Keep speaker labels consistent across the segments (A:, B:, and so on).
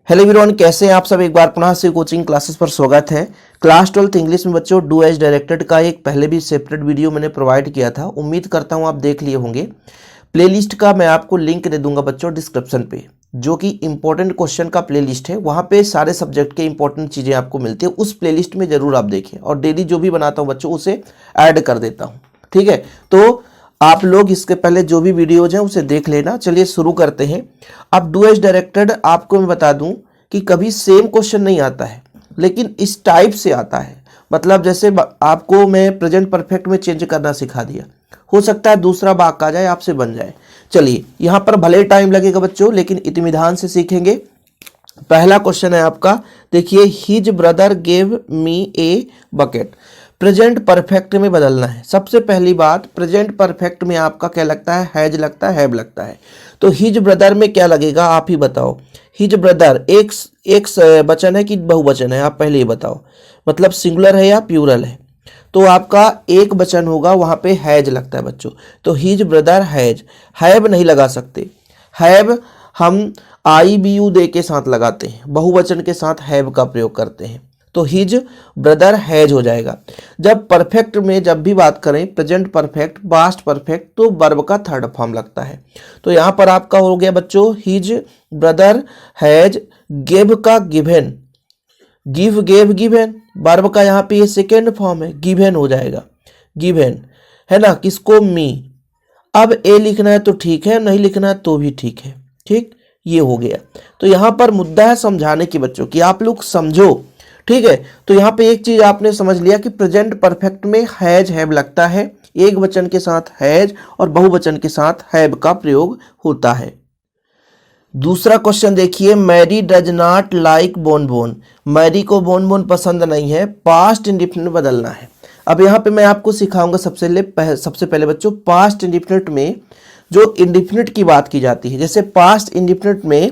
A: Hello everyone, कैसे हैं आप सब। एक बार पुनः से कोचिंग क्लासेस पर स्वागत है। क्लास 12th इंग्लिश में बच्चों डू एज डायरेक्टेड का एक पहले भी सेपरेट वीडियो मैंने प्रोवाइड किया था। उम्मीद करता हूं आप देख लिए होंगे। प्लेलिस्ट का मैं आपको लिंक दे दूंगा बच्चों डिस्क्रिप्शन पे, जो कि इंपॉर्टेंट क्वेश्चन का प्लेलिस्ट है। वहां पे सारे सब्जेक्ट के इंपॉर्टेंट चीज़ें आपको मिलती है। उस प्लेलिस्ट में जरूर आप देखें, और डेली जो भी बनाता हूँ बच्चों उसे ऐड कर देता हूँ। ठीक है, तो आप लोग इसके पहले जो भी वीडियोज हैं उसे देख लेना। चलिए शुरू करते हैं। अब डू एज डायरेक्टेड आपको मैं बता दूं कि कभी सेम क्वेश्चन नहीं आता है, लेकिन इस टाइप से आता है। मतलब जैसे आपको मैं प्रेजेंट परफेक्ट में चेंज करना सिखा दिया, हो सकता है दूसरा वाक्य आ जाए, आपसे बन जाए। चलिए, यहाँ पर भले टाइम लगेगा बच्चों, लेकिन इत्मीनान से सीखेंगे। पहला क्वेश्चन है आपका, देखिए, his brother gave me a bucket. Present perfect में बदलना है। सबसे पहली बात, प्रेजेंट परफेक्ट में आपका क्या लगता है? हैज लगता है, हैव लगता है। तो हिज ब्रदर में क्या लगेगा, आप ही बताओ। हिज ब्रदर एक वचन है कि बहुवचन है? आप पहले ही बताओ। मतलब सिंगुलर है या प्लूरल है? तो आपका एक वचन होगा, वहां पे हैज लगता है बच्चों। तो हिज ब्रदर हैज, हैव नहीं लगा सकते। हैव हम आई बी यू दे के साथ लगाते हैं, बहुवचन के साथ हैव का प्रयोग करते हैं। तो हिज ब्रदर हैज हो जाएगा। जब परफेक्ट में जब भी बात करें, प्रेजेंट परफेक्ट, पास्ट परफेक्ट, तो वर्ब का थर्ड फॉर्म लगता है। तो यहां पर आपका हो गया बच्चों, हिज ब्रदर हैज गिव का given, give gave given. Verb का यहाँ पे ये सेकेंड फॉर्म है, गिवेन हो जाएगा, गिवेन है ना, किसको? मी। अब ए लिखना है तो ठीक है, नहीं लिखना है तो भी ठीक है। ठीक, ये हो गया। तो यहां पर मुद्दा है समझाने की बच्चों कि आप लोग समझो। ठीक है, तो यहाँ पे एक चीज आपने समझ लिया कि प्रेजेंट परफेक्ट में हैज हैव लगता है, एक वचन के साथ हैज और बहुवचन के साथ हैव का प्रयोग होता है। दूसरा क्वेश्चन देखिए, Mary does not like bonbon. Mary को बोन बोन पसंद नहीं है, पास्ट इंडिफिनिट बदलना है। अब यहाँ पे मैं आपको सिखाऊंगा सबसे पहले बच्चों, पास्ट इंडिफिनिट में जो इंडिफिनिट की बात की जाती है, जैसे पास्ट इंडिफिनिट में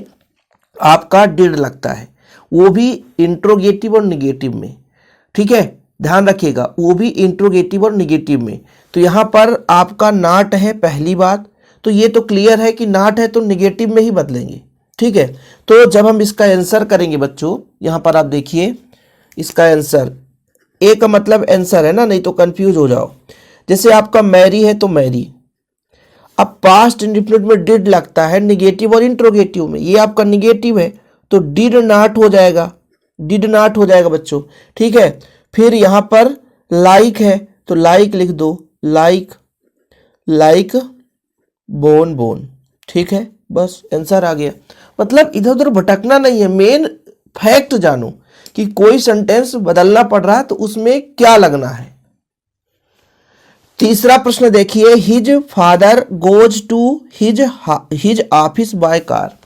A: आपका डिड लगता है, वो भी इंट्रोगेटिव और निगेटिव में। ठीक है, ध्यान रखिएगा, वो भी इंट्रोगेटिव और निगेटिव में। तो यहां पर आपका नॉट है पहली बात, तो ये तो क्लियर है कि नॉट है तो निगेटिव में ही बदलेंगे। ठीक है, तो जब हम इसका आंसर करेंगे बच्चों, यहां पर आप देखिए इसका आंसर, ए का मतलब आंसर है ना, नहीं तो कंफ्यूज हो जाओ। जैसे आपका मैरी है तो मैरी, अब पास्ट इंडिफिनिट में डिड लगता है निगेटिव और इंट्रोगेटिव में, ये आपका निगेटिव है तो डिड नॉट हो जाएगा, डिड नॉट हो जाएगा बच्चों। ठीक है, फिर यहां पर लाइक है तो लाइक लिख दो, लाइक, लाइक बोन बोन। ठीक है, बस आंसर आ गया। मतलब इधर उधर भटकना नहीं है, मेन फैक्ट जानो कि कोई सेंटेंस बदलना पड़ रहा है तो उसमें क्या लगना है। तीसरा प्रश्न देखिए, his father goes to his office by car.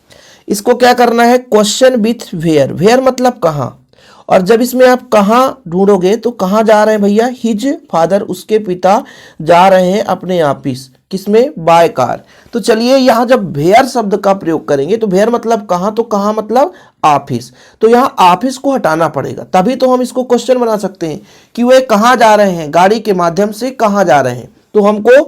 A: इसको क्या करना है? Question with where. वेयर मतलब कहां, और जब इसमें आप कहां ढूंढोगे तो कहां जा रहे हैं भैया? हिज फादर, उसके पिता जा रहे हैं अपने ऑफिस, किसमें? By car. तो चलिए, यहां जब वेयर शब्द का प्रयोग करेंगे तो वेयर मतलब कहां, तो कहां मतलब ऑफिस। तो यहां ऑफिस को हटाना पड़ेगा, तभी तो हम इसको क्वेश्चन बना सकते हैं कि वे कहां जा रहे हैं, गाड़ी के माध्यम से कहां जा रहे हैं। तो हमको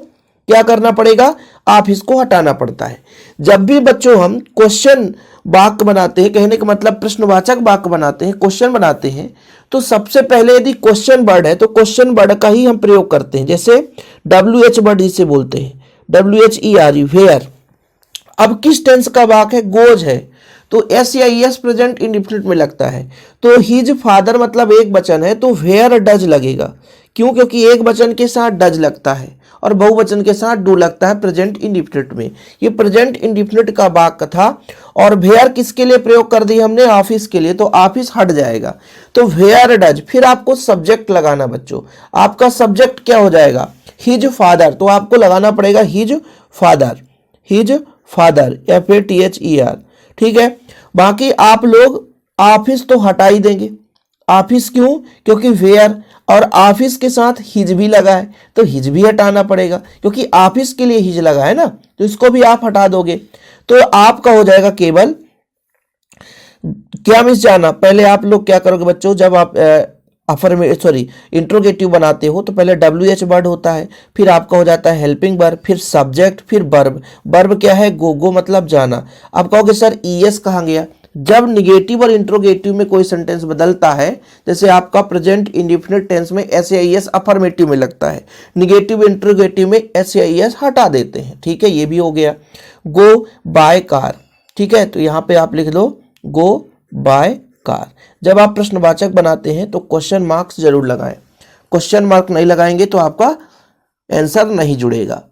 A: क्या करना पड़ेगा? ऑफिस को हटाना पड़ता है। जब भी बच्चों हम क्वेश्चन वाक्य बनाते हैं, कहने का मतलब प्रश्नवाचक वाक्य बनाते हैं, क्वेश्चन बनाते हैं, तो सबसे पहले यदि क्वेश्चन वर्ड है तो क्वेश्चन वर्ड का ही हम प्रयोग करते हैं। जैसे WH वर्ड इसे बोलते हैं, WHERE, वेयर। अब किस टेंस का वाक्य है? गोज है, तो एस या एस प्रेजेंट इंडिफिनिट में लगता है। तो हिज फादर मतलब एक वचन है तो वेयर डज लगेगा। क्यों? क्योंकि एक वचन के साथ डज लगता है और बहुवचन के साथ डू लगता है प्रेजेंट इंडिफिनिट में। ये प्रेजेंट इंडिफिनिट का वाक्य था, और वेयर किसके लिए प्रयोग कर दी हमने? ऑफिस के लिए, तो ऑफिस हट जाएगा। तो वेयर डज, फिर आपको सब्जेक्ट लगाना बच्चों। आपका सब्जेक्ट क्या हो जाएगा? हिज फादर, तो आपको लगाना पड़ेगा हिज फादर, हिज फादर या फिर THER। ठीक है, बाकी आप लोग ऑफिस तो हटा ही देंगे। ऑफिस क्यों? क्योंकि वेयर और ऑफिस के साथ हिज भी लगा है, तो हिज भी हटाना पड़ेगा, क्योंकि ऑफिस के लिए हिज लगा है ना, तो इसको भी आप हटा दोगे। तो आपका हो जाएगा केवल, क्या मिस जाना, पहले आप लोग क्या करोगे बच्चों, जब आप इंट्रोगेटिव बनाते हो तो पहले WH वर्ड होता है, फिर आपका हो जाता है हेल्पिंग वर्ब, फिर सब्जेक्ट, फिर वर्ब। वर्ब क्या है? गो, गो मतलब जाना। आप कहोगे सर ES कहाँ गया? जब निगेटिव और इंट्रोगेटिव में कोई सेंटेंस बदलता है, जैसे आपका प्रेजेंट इंडेफिनिट टेंस में एस अफर्मेटिव में लगता है, निगेटिव इंट्रोगेटिव में एस हटा देते हैं। ठीक है, ये भी हो गया। गो बाय कार, ठीक है, तो यहां पे आप लिख दो गो बाय कार। जब आप प्रश्नवाचक बनाते हैं तो क्वेश्चन मार्क्स जरूर लगाएं, क्वेश्चन मार्क नहीं लगाएंगे तो आपका आंसर नहीं जुड़ेगा।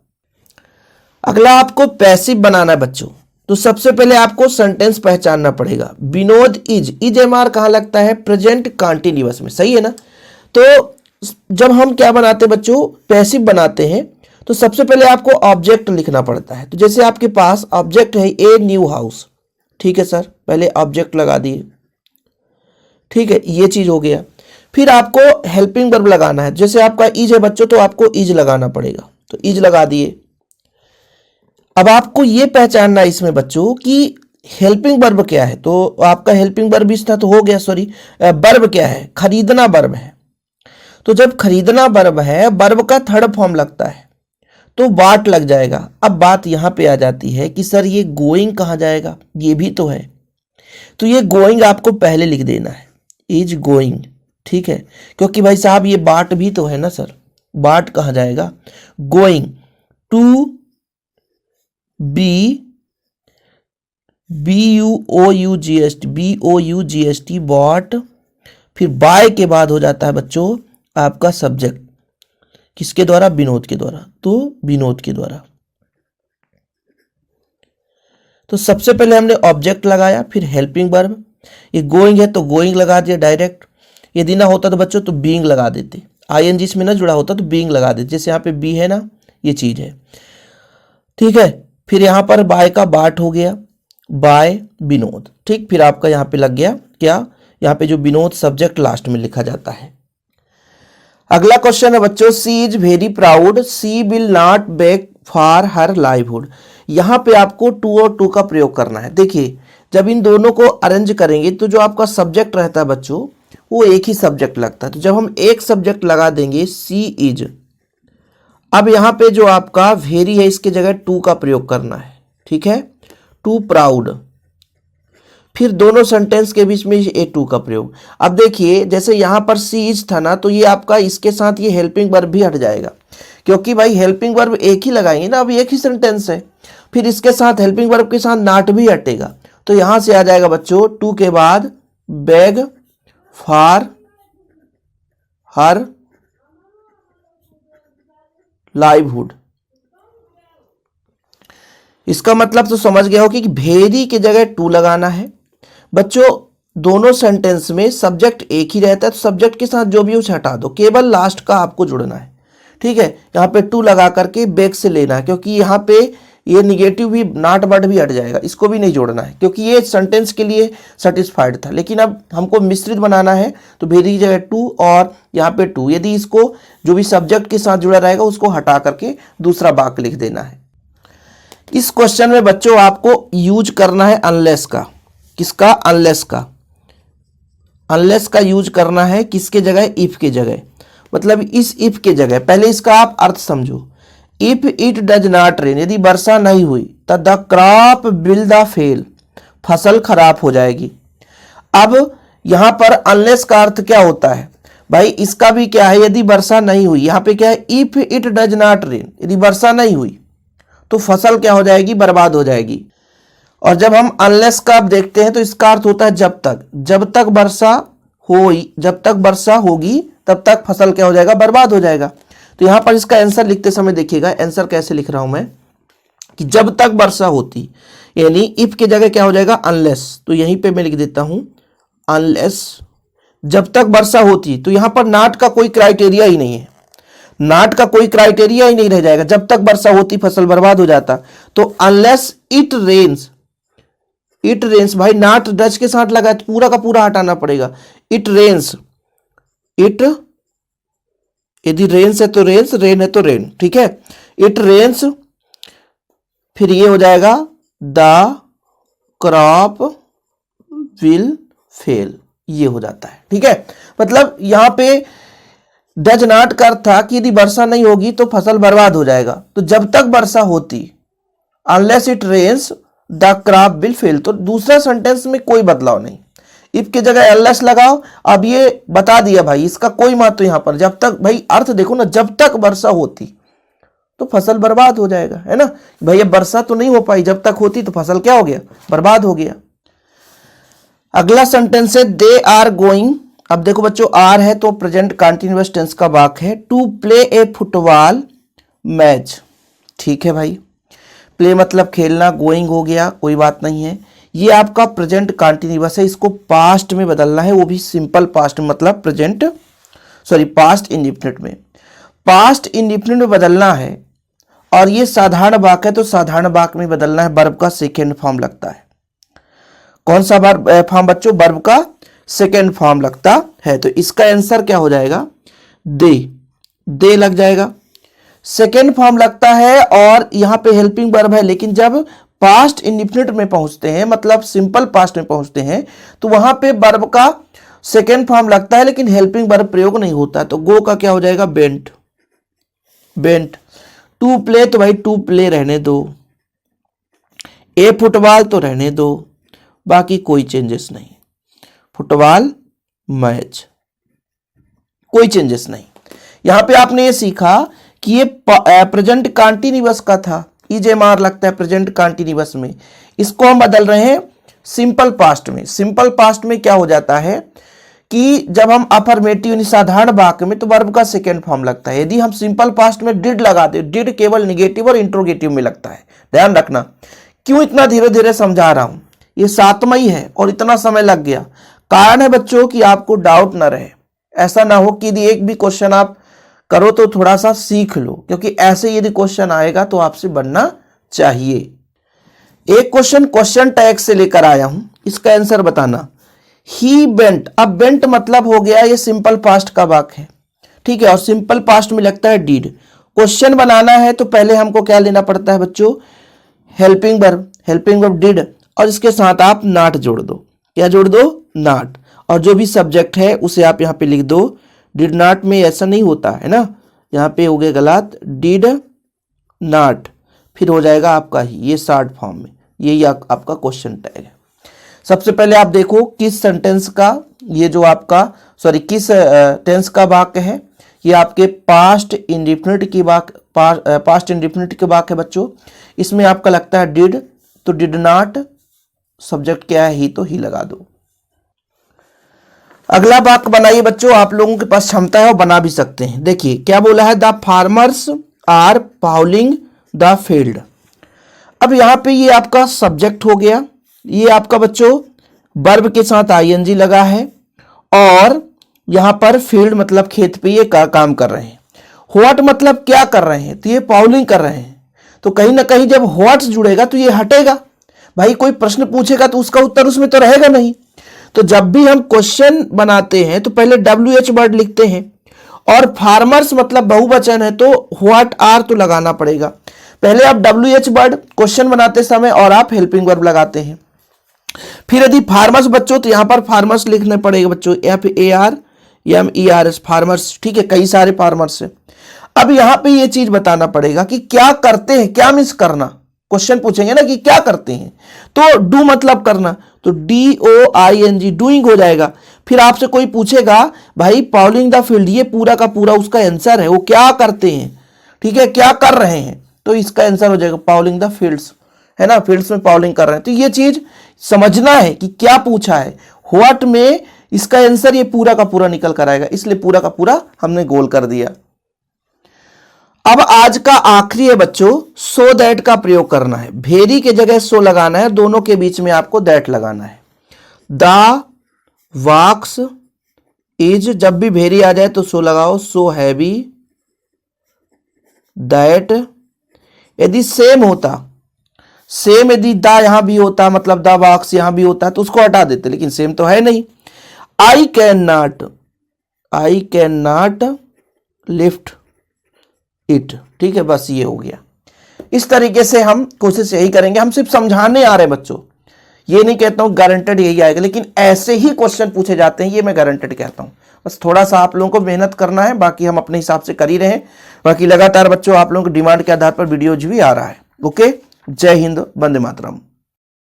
A: अगला आपको पैसिव बनाना है बच्चों, तो सबसे पहले आपको सेंटेंस पहचानना पड़ेगा। विनोद इज एमआर कहां लगता है? प्रेजेंट कंटीन्यूअस में, सही है ना। तो जब हम क्या बनाते हैं बच्चों, पैसिव बनाते हैं, तो सबसे पहले आपको ऑब्जेक्ट लिखना पड़ता है। तो जैसे आपके पास ऑब्जेक्ट है ए न्यू हाउस, ठीक है सर, पहले ऑब्जेक्ट लगा दिए, ठीक है, ये चीज हो गया। फिर आपको हेल्पिंग वर्ब लगाना है, जैसे आपका इज है बच्चों तो आपको इज लगाना पड़ेगा, तो इज लगा दिए। अब आपको ये पहचानना है इसमें बच्चों कि हेल्पिंग वर्ब क्या है, तो आपका हेल्पिंग वर्ब इस था तो हो गया, सॉरी वर्ब क्या है, खरीदना वर्ब है। तो जब खरीदना वर्ब है, वर्ब का थर्ड फॉर्म लगता है तो वाट लग जाएगा। अब बात यहां पे आ जाती है कि सर ये गोइंग कहां जाएगा, ये भी तो है, तो ये गोइंग आपको पहले लिख देना है, इज गोइंग, ठीक है, क्योंकि भाई साहब ये बाट भी तो है ना सर, बाट कहां जाएगा, गोइंग टू BOUGST बॉट। फिर बाय के बाद हो जाता है बच्चों आपका सब्जेक्ट, किसके द्वारा, विनोद के द्वारा, तो विनोद के द्वारा। तो सबसे पहले हमने ऑब्जेक्ट लगाया, फिर हेल्पिंग वर्ब, ये गोइंग है तो गोइंग लगा दिया डायरेक्ट, यदि ना होता तो बच्चों तो बीइंग लगा देते, ING इसमें ना जुड़ा होता तो बीइंग लगा देते, जैसे यहाँ पे बी है ना, ये चीज है, ठीक है। फिर यहाँ पर बाय का बाट हो गया, बाय विनोद, ठीक। फिर आपका यहाँ पे लग गया क्या, यहाँ पे जो विनोद सब्जेक्ट लास्ट में लिखा जाता है। अगला क्वेश्चन है बच्चों, she is very proud she will not beg for her livelihood. यहाँ पे आपको टू और टू का प्रयोग करना है। देखिए जब इन दोनों को अरेंज करेंगे तो जो आपका सब्जेक्ट रहता है बच्चों वो एक ही सब्जेक्ट लगता है, तो जब हम एक सब्जेक्ट लगा देंगे सी इज, अब यहाँ पे जो आपका वेरी है इसके जगह टू का प्रयोग करना है, ठीक है, टू प्राउड। फिर दोनों सेंटेंस के बीच में ए टू का प्रयोग। अब देखिए जैसे यहाँ पर सी इज था ना, तो ये आपका इसके साथ ये हेल्पिंग वर्ब भी हट जाएगा, क्योंकि भाई हेल्पिंग वर्ब एक ही लगाएंगे ना, अब एक ही सेंटेंस है। फिर इसके साथ हेल्पिंग वर्ब के साथ नॉट भी हटेगा, तो यहां से आ जाएगा बच्चों टू के बाद बेग फॉर हर लाइवहुड। इसका मतलब तो समझ गया हो कि भेरी की जगह टू लगाना है बच्चों। दोनों सेंटेंस में सब्जेक्ट एक ही रहता है, तो सब्जेक्ट के साथ जो भी उसे हटा दो, केवल लास्ट का आपको जुड़ना है, ठीक है। यहाँ पे टू लगा करके बैक से लेना है, क्योंकि यहाँ पे ये निगेटिव भी नॉट वर्ड भी हट जाएगा, इसको भी नहीं जोड़ना है, क्योंकि ये सेंटेंस के लिए सेटिस्फाइड था। लेकिन अब हमको मिश्रित बनाना है, तो भेरी की जगह टू और यहाँ पे टू, यदि इसको जो भी सब्जेक्ट के साथ जुड़ा रहेगा उसको हटा करके दूसरा वाक्य लिख देना है। इस क्वेश्चन में बच्चों आपको यूज करना है अनलेस का, किसका, अनलेस का। अनलेस का यूज करना है किसके जगह, इफ के जगह, मतलब इस इफ के जगह। पहले इसका आप अर्थ समझो, if it does not rain, यदि वर्षा नहीं हुई तो the crop will the fail, फसल खराब हो जाएगी। अब यहां पर अनलेस का अर्थ क्या होता है भाई, इसका भी क्या है, यदि वर्षा नहीं हुई, यहां पे क्या है, if it does not rain, यदि वर्षा नहीं हुई तो फसल क्या हो जाएगी, बर्बाद हो जाएगी। और जब हम अनलेस का अब देखते हैं तो इसका अर्थ होता है जब तक वर्षा होगी तब तक फसल क्या हो जाएगा, बर्बाद हो जाएगा। तो यहां पर इसका आंसर लिखते समय देखिएगा, आंसर कैसे लिख रहा हूं मैं, कि जब तक वर्षा होती, यानी इफ के जगह क्या हो जाएगा, अनलेस। तो यहीं पे मैं लिख देता हूं अनलेस, जब तक वर्षा होती। तो यहां पर नॉट का कोई क्राइटेरिया ही नहीं है, नॉट का कोई क्राइटेरिया ही नहीं रह जाएगा, जब तक वर्षा होती फसल बर्बाद हो जाता। तो unless it rains, it rains भाई नॉट डच के साथ लगा तो पूरा का पूरा हटाना पड़ेगा, इट रेन्स, इट यदि रेन्स है तो रेन्स, रेन है तो रेन, ठीक है, इट रेन्स। फिर ये हो जाएगा द क्रॉप विल फेल, ये हो जाता है, ठीक है। मतलब यहां पे डज नॉट का अर्थ था कि यदि वर्षा नहीं होगी तो फसल बर्बाद हो जाएगा। तो जब तक वर्षा होती, unless it rains the crop will fail. तो दूसरा सेंटेंस में कोई बदलाव नहीं, इफ की जगह एलएस लगाओ। अब ये बता दिया भाई, इसका कोई महत्व यहां पर, जब तक भाई अर्थ देखो ना, जब तक वर्षा होती तो फसल बर्बाद हो जाएगा, है ना भाई। अब वर्षा तो नहीं हो पाई, जब तक होती तो फसल क्या हो गया, बर्बाद हो गया। अगला सेंटेंस है दे आर गोइंग। अब देखो बच्चों, आर है तो प्रेजेंट कंटीन्यूअस टेंस का वाक्य है, to play a football match. ठीक है भाई, प्ले मतलब खेलना, गोइंग हो गया, कोई बात नहीं है। ये आपका प्रेजेंट कंटीन्यूअस है, इसको पास्ट में बदलना है, वो भी सिंपल पास्ट में, मतलब पास्ट इंडेफिनिट में। पास्ट इंडेफिनिट में बदलना है और ये साधारण वाक्य है तो साधारण वाक्य में बदलना है, वर्ब का सेकेंड फॉर्म लगता है। कौन सा फॉर्म बच्चों, वर्ब का सेकेंड फॉर्म लगता है। तो इसका आंसर क्या हो जाएगा, दे लग जाएगा, सेकेंड फॉर्म लगता है। और यहां पे हेल्पिंग वर्ब है, लेकिन जब पास्ट इंडेफिनिट में पहुंचते हैं, मतलब सिंपल पास्ट में पहुंचते हैं, तो वहां पे वर्ब का सेकेंड फॉर्म लगता है, लेकिन हेल्पिंग वर्ब प्रयोग नहीं होता। तो गो का क्या हो जाएगा, बेंट। टू प्ले तो भाई टू प्ले रहने दो, ए फुटबॉल तो रहने दो, बाकी कोई चेंजेस नहीं। फुटबॉल मैच, कोई चेंजेस नहीं। यहां पे आपने ये सीखा कि ये प्रेजेंट कंटीन्यूअस का था, ईजेएमआर लगता है प्रेजेंट कंटीन्यूअस में, इसको हम बदल रहे हैं सिंपल पास्ट में। सिंपल पास्ट में क्या हो जाता है कि जब हम अफर्मेटिव यानी साधारण वाक्य में, तो वर्ब का सेकेंड फॉर्म लगता है। यदि हम सिंपल पास्ट में डिड लगाते, डिड केवल निगेटिव और इंट्रोगेटिव में लगता है, ध्यान रखना। क्यों इतना धीरे धीरे समझा रहा हूं, ये 7वां ही है और इतना समय लग गया। कारण है बच्चों कि आपको डाउट ना रहे, ऐसा ना हो कि यदि एक भी क्वेश्चन आप करो तो थोड़ा सा सीख लो, क्योंकि ऐसे यदि क्वेश्चन आएगा तो आपसे बनना चाहिए। एक क्वेश्चन टैग से लेकर आया हूं, इसका आंसर बताना। ही बेंट, अब बेंट मतलब हो गया ये सिंपल पास्ट का वाक्य है, ठीक है, और सिंपल पास्ट में लगता है डीड। क्वेश्चन बनाना है तो पहले हमको क्या लेना पड़ता है बच्चों, हेल्पिंग वर्ब डिड, और इसके साथ आप नॉट जोड़ दो। क्या जोड़ दो, नॉट, और जो भी सब्जेक्ट है उसे आप यहाँ पे लिख दो। डिड नॉट में ऐसा नहीं होता है ना, यहाँ पे हो गया गलत, डिड नॉट, फिर हो जाएगा आपका ही ये शॉर्ट फॉर्म में, यही आपका क्वेश्चन टैग है। सबसे पहले आप देखो किस सेंटेंस का, ये जो आपका किस टेंस का वाक्य है, ये आपके पास्ट इंडेफिनिट की पास्ट इंडेफिनिट के वाक्य है बच्चों। इसमें आपका लगता है डिड, तो डिड नॉट, सब्जेक्ट क्या है ही, तो ही लगा दो। अगला वाक्य बनाइए बच्चों, आप लोगों के पास क्षमता है और बना भी सकते हैं। देखिए क्या बोला है, the farmers are ploughing the field. अब यहां पे ये आपका सब्जेक्ट हो गया, ये आपका बच्चों वर्ब के साथ आईएनजी लगा है, और यहां पर फील्ड मतलब खेत पे ये काम कर रहे हैं। व्हाट मतलब क्या कर रहे हैं, तो ये प्लाउइंग कर रहे हैं। तो कहीं ना कहीं जब व्हाट जुड़ेगा तो ये हटेगा, भाई कोई प्रश्न पूछेगा तो उसका उत्तर उसमें तो रहेगा नहीं। तो जब भी हम क्वेश्चन बनाते हैं तो पहले WH वर्ड लिखते हैं, और फार्मर्स मतलब बहुवचन है तो व्हाट आर तो लगाना पड़ेगा। पहले आप WH वर्ड क्वेश्चन बनाते समय और आप हेल्पिंग वर्ब लगाते हैं। फिर यदि फार्मर्स बच्चों तो यहां पर फार्मर्स लिखने पड़ेगा बच्चों, FARMERS फार्मर्स, ठीक है, कई सारे फार्मर्स है। अब यहां पे ये चीज बताना पड़ेगा कि क्या करते हैं, क्या मीन्स करना, क्वेश्चन पूछेंगे ना कि क्या करते हैं, तो डू मतलब करना, तो DOING डूइंग हो जाएगा। फिर आपसे कोई पूछेगा भाई प्लाउइंग द फील्ड, ये पूरा का पूरा उसका आंसर है, वो क्या करते हैं, ठीक है, क्या कर रहे हैं, तो इसका आंसर हो जाएगा प्लाउइंग द फील्ड्स, है ना, फील्ड्स में प्लाउइंग कर रहे हैं। तो ये चीज समझना है कि क्या पूछा है, व्हाट में इसका आंसर ये पूरा का पूरा निकल कर आएगा, इसलिए पूरा का पूरा हमने गोल कर दिया। अब आज का आखिरी है बच्चों, सो दैट का प्रयोग करना है। भेरी के जगह सो लगाना है, दोनों के बीच में आपको दैट लगाना है। द वॉक्स इज, जब भी भेरी आ जाए तो सो लगाओ, सो हैवी दैट। यदि सेम होता, सेम यदि द यहां भी होता, मतलब द वॉक्स यहां भी होता तो उसको हटा देते, लेकिन सेम तो है नहीं। I can not lift it, ठीक है, बस ये हो गया। इस तरीके से हम कोशिश यही करेंगे, हम सिर्फ समझाने आ रहे हैं बच्चों, ये नहीं कहता हूं गारंटेड यही आएगा, लेकिन ऐसे ही क्वेश्चन पूछे जाते हैं, ये मैं गारंटेड कहता हूं। बस थोड़ा सा आप लोगों को मेहनत करना है, बाकी हम अपने हिसाब से कर ही रहे हैं। बाकी लगातार बच्चों आप लोगों की डिमांड के आधार पर वीडियोज भी आ रहा है। ओके, जय हिंद, वंदे मातरम।